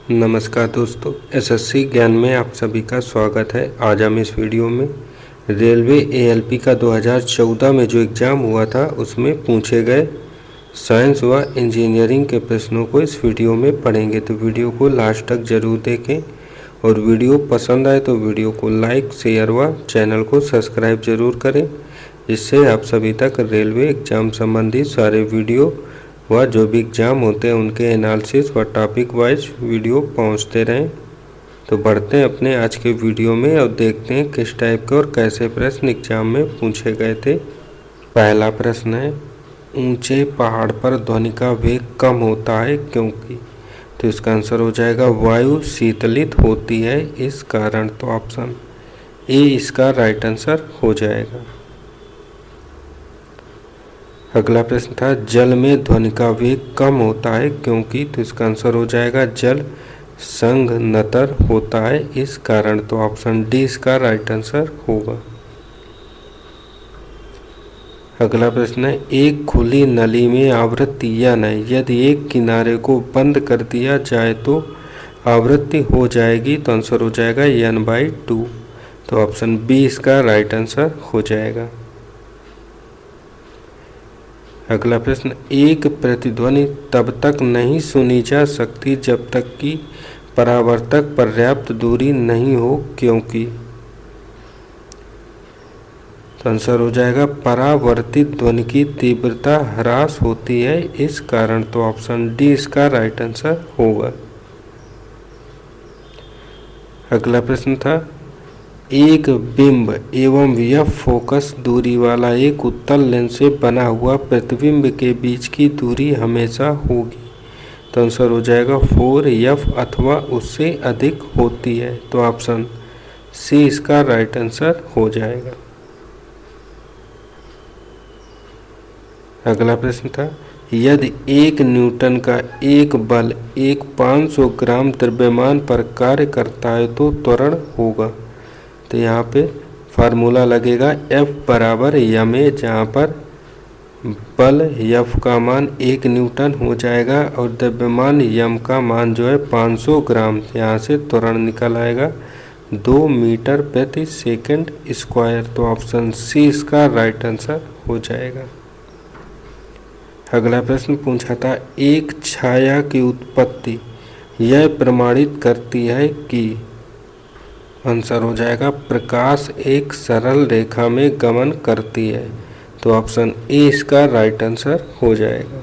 नमस्कार दोस्तों, एसएससी ज्ञान में आप सभी का स्वागत है। आज हम इस वीडियो में रेलवे एएलपी का 2014 में जो एग्ज़ाम हुआ था उसमें पूछे गए साइंस व इंजीनियरिंग के प्रश्नों को इस वीडियो में पढ़ेंगे। तो वीडियो को लास्ट तक ज़रूर देखें और वीडियो पसंद आए तो वीडियो को लाइक, शेयर व चैनल को सब्सक्राइब ज़रूर करें, जिससे आप सभी तक रेलवे एग्ज़ाम संबंधी सारे वीडियो व जो भी एग्ज़ाम होते हैं उनके एनालिसिस व टॉपिक वाइज वीडियो पहुंचते रहें। तो बढ़ते हैं अपने आज के वीडियो में और देखते हैं किस टाइप के और कैसे प्रश्न एग्ज़ाम में पूछे गए थे। पहला प्रश्न है, ऊंचे पहाड़ पर ध्वनि का वेग कम होता है क्योंकि? तो इसका आंसर हो जाएगा वायु शीतलित होती है इस कारण। तो ऑप्शन ए इसका राइट आंसर हो जाएगा। अगला प्रश्न था, जल में ध्वनि का वेग कम होता है क्योंकि? तो इसका आंसर हो जाएगा जल संघनतर होता है इस कारण। तो ऑप्शन डी इसका राइट आंसर होगा। अगला प्रश्न है, एक खुली नली में आवृत्ति n है, यदि एक किनारे को बंद कर दिया जाए तो आवृत्ति हो जाएगी। तो आंसर हो जाएगा n/2। तो ऑप्शन बी इसका राइट आंसर हो जाएगा। अगला प्रश्न, एक प्रतिध्वनि तब तक नहीं सुनी जा सकती जब तक कि परावर्तक पर्याप्त दूरी नहीं हो क्योंकि? तो आंसर हो जाएगा परावर्तित ध्वनि की तीव्रता ह्रास होती है इस कारण। तो ऑप्शन डी इसका राइट आंसर होगा। अगला प्रश्न था, एक बिंब एवं एफ फोकस दूरी वाला एक उत्तल लेंस से बना हुआ प्रतिबिंब के बीच की दूरी हमेशा होगी। तो आंसर हो जाएगा 4f अथवा उससे अधिक होती है। तो ऑप्शन सी इसका राइट आंसर हो जाएगा। अगला प्रश्न था, यदि 1 न्यूटन का एक बल एक 500 ग्राम द्रव्यमान पर कार्य करता है तो त्वरण होगा। तो यहाँ पे फार्मूला लगेगा F बराबर ma, जहाँ पर बल F का मान 1 न्यूटन हो जाएगा और द्रव्यमान m का मान जो है 500 ग्राम। यहाँ से त्वरण निकल आएगा 2 मीटर प्रति सेकंड स्क्वायर। तो ऑप्शन सी इसका राइट आंसर हो जाएगा। अगला प्रश्न पूछा था, एक छाया की उत्पत्ति यह प्रमाणित करती है कि? आंसर हो जाएगा प्रकाश एक सरल रेखा में गमन करती है। तो ऑप्शन ए इसका राइट आंसर हो जाएगा।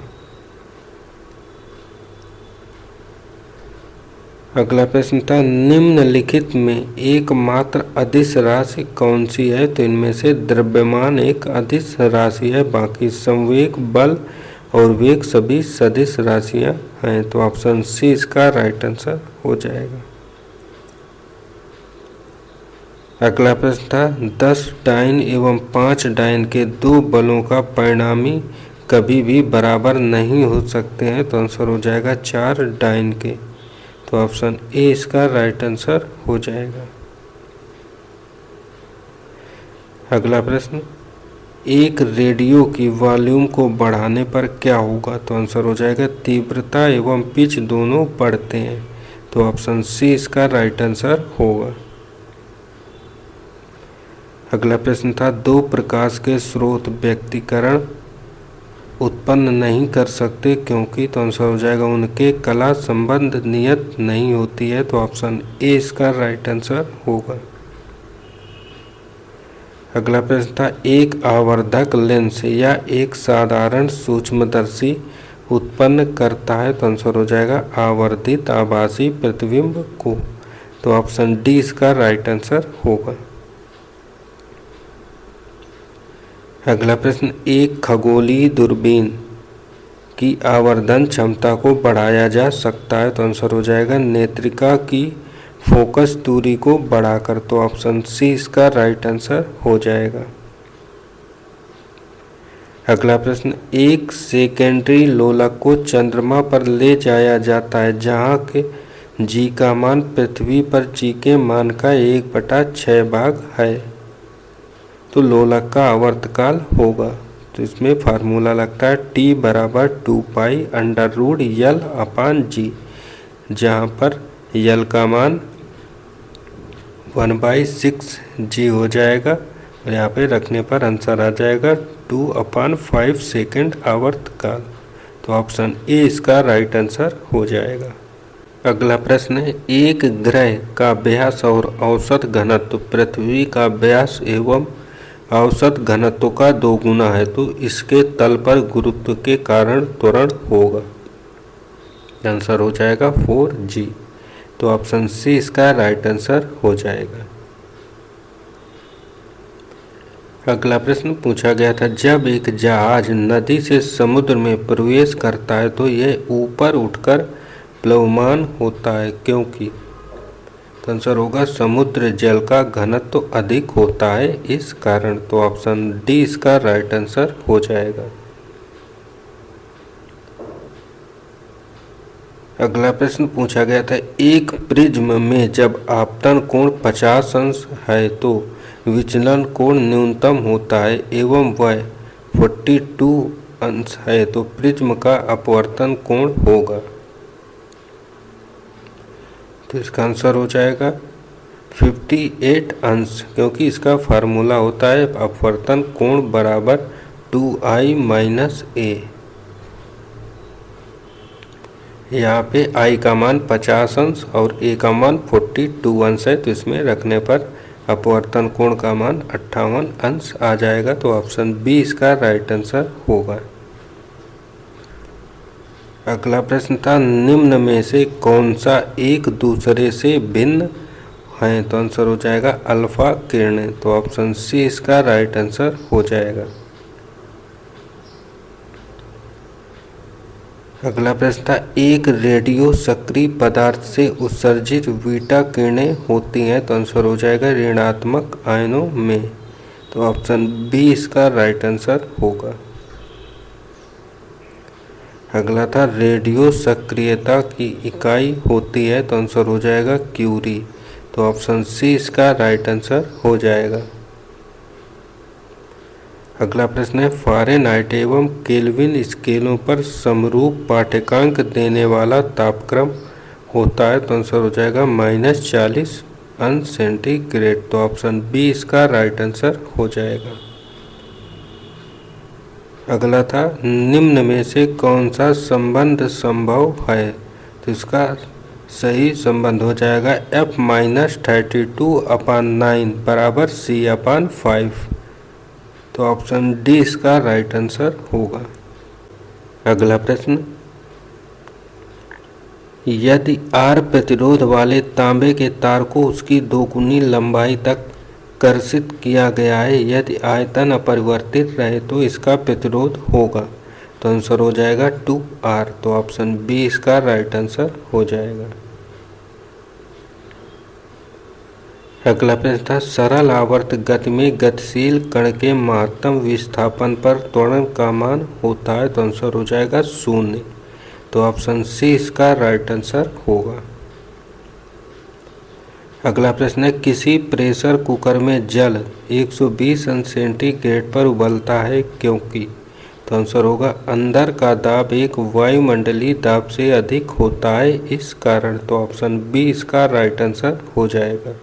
अगला प्रश्न था, निम्नलिखित में एकमात्र अदिश राशि कौन सी है? तो इनमें से द्रव्यमान एक अदिश राशि है, बाकी संवेग, बल और वेग सभी सदिश राशियां हैं। तो ऑप्शन सी इसका राइट आंसर हो जाएगा। अगला प्रश्न था, 10 डायन एवं 5 डायन के 2 बलों का परिणामी कभी भी बराबर नहीं हो सकते हैं। तो आंसर हो जाएगा 4 डायन के। तो ऑप्शन ए इसका राइट आंसर हो जाएगा। अगला प्रश्न, एक रेडियो की वॉल्यूम को बढ़ाने पर क्या होगा? तो आंसर हो जाएगा तीव्रता एवं पिच दोनों बढ़ते हैं। तो ऑप्शन सी इसका राइट आंसर होगा। अगला प्रश्न था, 2 प्रकाश के स्रोत व्यक्तिकरण उत्पन्न नहीं कर सकते क्योंकि? तो आंसर हो जाएगा उनके कला संबंध नियत नहीं होती है। तो ऑप्शन ए इसका राइट आंसर होगा। अगला प्रश्न था, एक आवर्धक लेंस या एक साधारण सूक्ष्मदर्शी उत्पन्न करता है। तो आंसर हो जाएगा आवर्धित आभासी प्रतिबिंब को। तो ऑप्शन डी इसका राइट आंसर होगा। अगला प्रश्न, एक खगोलीय दूरबीन की आवर्धन क्षमता को बढ़ाया जा सकता है। तो आंसर हो जाएगा नेत्रिका की फोकस दूरी को बढ़ाकर। तो ऑप्शन सी इसका राइट आंसर हो जाएगा। अगला प्रश्न, एक सेकेंडरी लोलक को चंद्रमा पर ले जाया जाता है जहां के जी का मान पृथ्वी पर जी के मान का 1/6 भाग है। तो लोलक का आवर्तकाल होगा। तो इसमें फार्मूला लगता है T बराबर 2 पाई अंडर रूट L/G, जहाँ पर यल का मान 1/6g हो जाएगा और यहाँ पे रखने पर आंसर आ जाएगा 2/5 सेकेंड आवर्तकाल। तो ऑप्शन ए इसका राइट आंसर हो जाएगा। अगला प्रश्न है, एक ग्रह का व्यास और औसत घनत्व पृथ्वी का व्यास एवं औसत घनत्व का 2 गुना है तो इसके तल पर गुरुत्व के कारण त्वरण होगा। आंसर हो जाएगा 4g। तो ऑप्शन सी इसका राइट आंसर हो जाएगा। अगला प्रश्न पूछा गया था, जब एक जहाज नदी से समुद्र में प्रवेश करता है तो यह ऊपर उठकर प्लवमान होता है क्योंकि। तो आंसर होगा समुद्र जल का घनत्व अधिक होता है इस कारण। तो ऑप्शन डी इसका राइट आंसर हो जाएगा। अगला प्रश्न पूछा गया था, एक प्रिज्म में जब आपतन कोण 50 अंश है तो विचलन कोण न्यूनतम होता है एवं वह 42 अंश है तो प्रिज्म का अपवर्तन कोण होगा। तो इसका आंसर हो जाएगा 58 अंश क्योंकि इसका फार्मूला होता है अपवर्तन कोण बराबर 2i माइनस ए। यहाँ पे i का मान 50 अंश और a का मान 42 अंश है तो इसमें रखने पर अपवर्तन कोण का मान 58 अंश आ जाएगा। तो ऑप्शन बी इसका राइट आंसर होगा। अगला प्रश्न था, निम्न में से कौन सा एक दूसरे से भिन्न है। तो आंसर हो जाएगा अल्फा किरणें। तो ऑप्शन सी इसका राइट आंसर हो जाएगा। अगला प्रश्न था, एक रेडियो सक्रिय पदार्थ से उत्सर्जित बीटा किरणें होती हैं। तो आंसर हो जाएगा ऋणात्मक आयनों में। तो ऑप्शन बी इसका राइट आंसर होगा। अगला था, रेडियो सक्रियता की इकाई होती है। तो आंसर हो जाएगा क्यूरी। तो ऑप्शन सी इसका राइट आंसर हो जाएगा। अगला प्रश्न है, फ़ारेनहाइट एवं केल्विन स्केलों पर समरूप पाठ्यांक देने वाला तापक्रम होता है। तो आंसर हो जाएगा -40 अंश सेंटीग्रेड। तो ऑप्शन बी इसका राइट आंसर हो जाएगा। अगला था, निम्न में से कौन सा संबंध संभव है। तो इसका सही संबंध हो जाएगा F-32/9 बराबर C/5। तो ऑप्शन डी इसका राइट आंसर होगा। अगला प्रश्न, यदि R प्रतिरोध वाले तांबे के तार को उसकी 2 गुनी लंबाई तक कर्षित किया गया है, यदि आयतन अपरिवर्तित रहे तो इसका प्रतिरोध होगा। तो आंसर हो जाएगा 2R। तो ऑप्शन बी इसका राइट आंसर हो जाएगा। अगला प्रश्न था, सरल आवर्त गति में गतिशील कण के महत्तम विस्थापन पर त्वरण का मान होता है। तो आंसर हो जाएगा 0। तो ऑप्शन सी इसका राइट आंसर होगा। अगला प्रश्न है, किसी प्रेशर कुकर में जल 120 अंश सेंटीग्रेड पर उबलता है क्योंकि। तो आंसर होगा अंदर का दाब एक वायुमंडलीय दाब से अधिक होता है इस कारण। तो ऑप्शन बी इसका राइट आंसर हो जाएगा।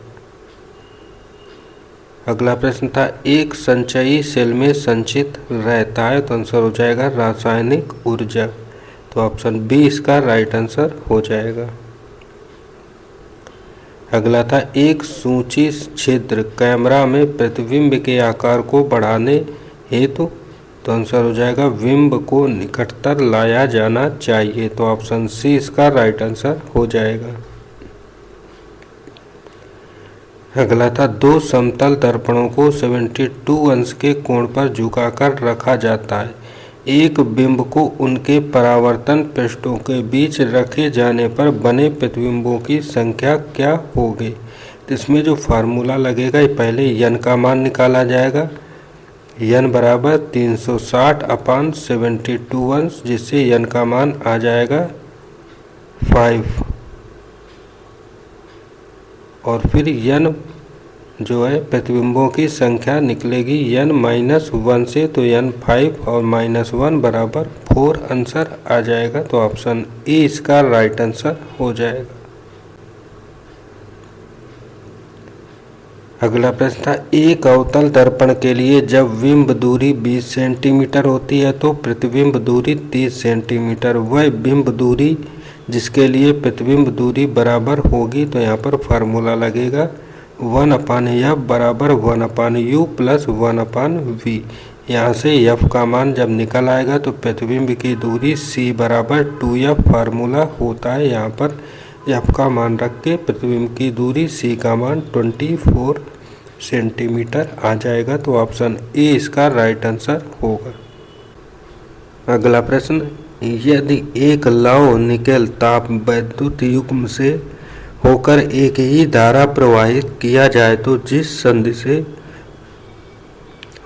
अगला प्रश्न था, एक संचयी सेल में संचित रहता है। तो आंसर हो जाएगा रासायनिक ऊर्जा। तो ऑप्शन बी इसका राइट आंसर हो जाएगा। अगला था, एक सूची छिद्र कैमरा में प्रतिबिंब के आकार को बढ़ाने हेतु। तो आंसर हो जाएगा बिंब को निकटतर लाया जाना चाहिए। तो ऑप्शन सी इसका राइट आंसर हो जाएगा। अगला था, 2 समतल दर्पणों को 72 अंश के कोण पर झुकाकर रखा जाता है। एक बिंब को उनके परावर्तन पृष्ठों के बीच रखे जाने पर बने प्रतिबिंबों की संख्या क्या होगी। तो इसमें जो फार्मूला लगेगा ये पहले यन का मान निकाला जाएगा। यन बराबर 360/72 अंश, जिससे यन का मान आ जाएगा 5। और फिर यन जो है प्रतिबिंबों की संख्या निकलेगी यन -1 से। तो यन 5 और -1 बराबर 4 आंसर आ जाएगा। तो ऑप्शन ए इसका राइट आंसर हो जाएगा। अगला प्रश्न था, एक अवतल दर्पण के लिए जब बिंब दूरी 20 सेंटीमीटर होती है तो प्रतिबिंब दूरी 30 सेंटीमीटर, वह बिंब दूरी जिसके लिए प्रतिबिंब दूरी बराबर होगी, तो यहाँ पर फार्मूला लगेगा 1/f बराबर 1/u प्लस 1/v। यहाँ से f का मान जब निकल आएगा तो प्रतिबिंब की दूरी c बराबर 2f फार्मूला होता है। यहाँ पर f का मान रख के प्रतिबिंब की दूरी c का मान 24 सेंटीमीटर आ जाएगा। तो ऑप्शन ए इसका राइट आंसर होगा। अगला प्रश्न, यदि एक लौह निकेल ताप वैद्युत युग्म से होकर एक ही धारा प्रवाहित किया जाए तो जिस संधि से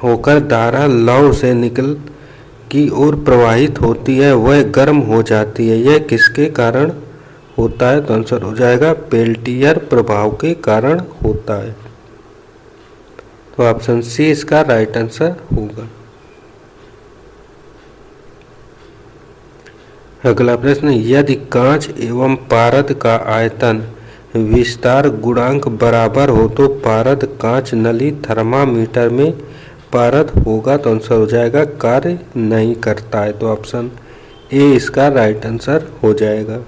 होकर धारा लौह से निकल की ओर प्रवाहित होती है वह गर्म हो जाती है, यह किसके कारण होता है? तो आंसर हो जाएगा पेल्टियर प्रभाव के कारण होता है। तो ऑप्शन सी इसका राइट आंसर होगा। अगला प्रश्न, यदि कांच एवं पारद का आयतन विस्तार गुणांक बराबर हो तो पारद कांच नली थर्मामीटर में पारद होगा, तो आंसर हो जाएगा कार्य नहीं करता है। तो ऑप्शन ए इसका राइट आंसर हो जाएगा।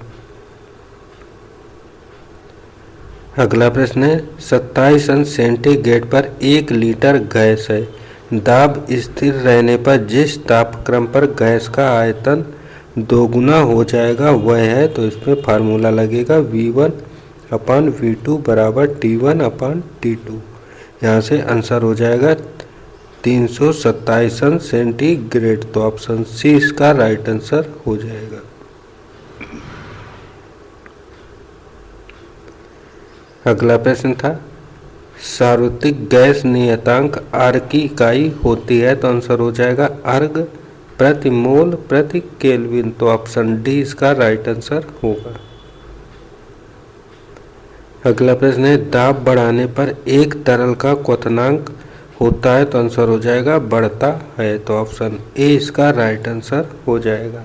अगला प्रश्न है, 27 अंश सेंटीग्रेड पर 1 लीटर गैस है, दाब स्थिर रहने पर जिस तापक्रम पर गैस का आयतन दोगुना हो जाएगा वह है, तो इसमें फार्मूला लगेगा V1/V2 बराबर T1/T2। यहाँ से आंसर हो जाएगा 327 अंश सेंटीग्रेड। तो ऑप्शन सी इसका राइट आंसर हो जाएगा। अगला प्रश्न था, सार्वत्रिक गैस नियतांक आर की इकाई होती है, तो आंसर हो जाएगा अर्ग प्रति मोल प्रति केल्विन। तो ऑप्शन डी इसका राइट आंसर होगा। अगला प्रश्न है, दाब बढ़ाने पर एक तरल का क्वथनांक होता है, तो आंसर हो जाएगा बढ़ता है। तो ऑप्शन ए इसका राइट आंसर हो जाएगा।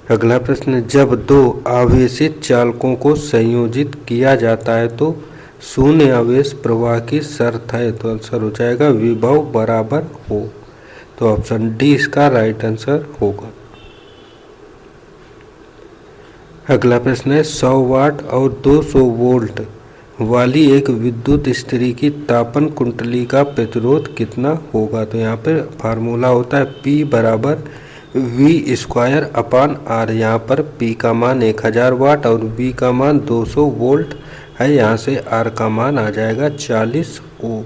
अगला प्रश्न, जब दो आवेशित चालकों को संयोजित किया जाता है तो शून्य आवेश प्रवाह की शर्त है, तो आंसर हो जाएगा विभव बराबर हो। तो ऑप्शन डी इसका राइट आंसर होगा। अगला प्रश्न है, 100 वाट और 200 वोल्ट वाली एक विद्युत स्त्री की तापन कुंडली का प्रतिरोध कितना होगा? तो यहाँ पे फार्मूला होता है P बराबर V²/R। यहाँ पर P का मान 1000 वाट और V का मान 200 वोल्ट है। यहाँ से R का मान आ जाएगा 40 ओम।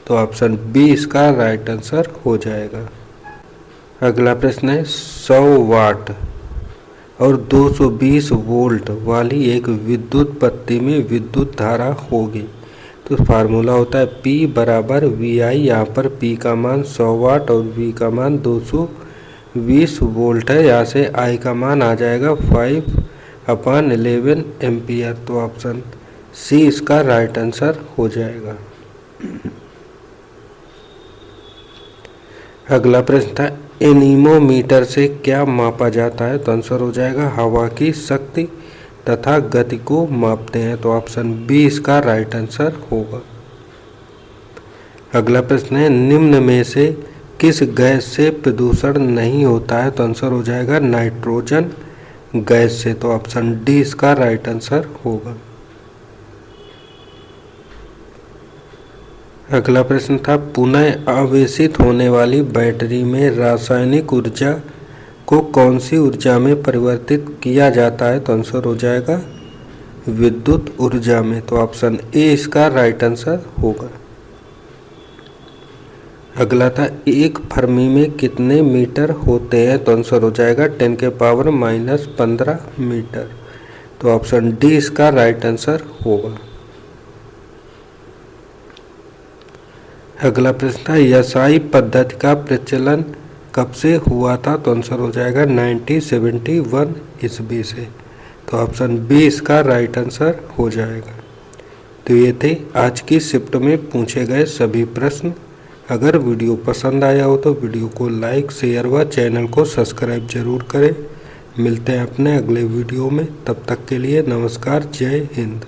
तो ऑप्शन बी इसका राइट आंसर हो जाएगा। अगला प्रश्न है, 100 वाट और 220 वोल्ट वाली एक विद्युत बत्ती में विद्युत धारा होगी, तो फार्मूला होता है P बराबर VI। यहाँ पर P का मान 100 वाट और V का मान 220 वोल्ट है। यहाँ से I का मान आ जाएगा 5/11 एम्पियर। तो ऑप्शन सी इसका राइट आंसर हो जाएगा। अगला प्रश्न था, एनीमोमीटर से क्या मापा जाता है? तो आंसर हो जाएगा हवा की शक्ति तथा गति को मापते हैं। तो ऑप्शन बी इसका राइट आंसर होगा। अगला प्रश्न है, निम्न में से किस गैस से प्रदूषण नहीं होता है? तो आंसर हो जाएगा नाइट्रोजन गैस से। तो ऑप्शन डी इसका राइट आंसर होगा। अगला प्रश्न था, पुनः आवेशित होने वाली बैटरी में रासायनिक ऊर्जा को कौन सी ऊर्जा में परिवर्तित किया जाता है? तो आंसर हो जाएगा विद्युत ऊर्जा में। तो ऑप्शन ए इसका राइट आंसर होगा। अगला था, एक फर्मी में कितने मीटर होते हैं? तो आंसर हो जाएगा 10⁻⁻15 मीटर। तो ऑप्शन डी इसका राइट आंसर होगा। अगला प्रश्न था, यसाई पद्धति का प्रचलन कब से हुआ था? तो आंसर हो जाएगा 1971 ईस्वी से। तो ऑप्शन बी इसका राइट आंसर हो जाएगा। तो ये थे आज की शिफ्ट में पूछे गए सभी प्रश्न। अगर वीडियो पसंद आया हो तो वीडियो को लाइक शेयर व चैनल को सब्सक्राइब जरूर करें। मिलते हैं अपने अगले वीडियो में, तब तक के लिए नमस्कार, जय हिंद।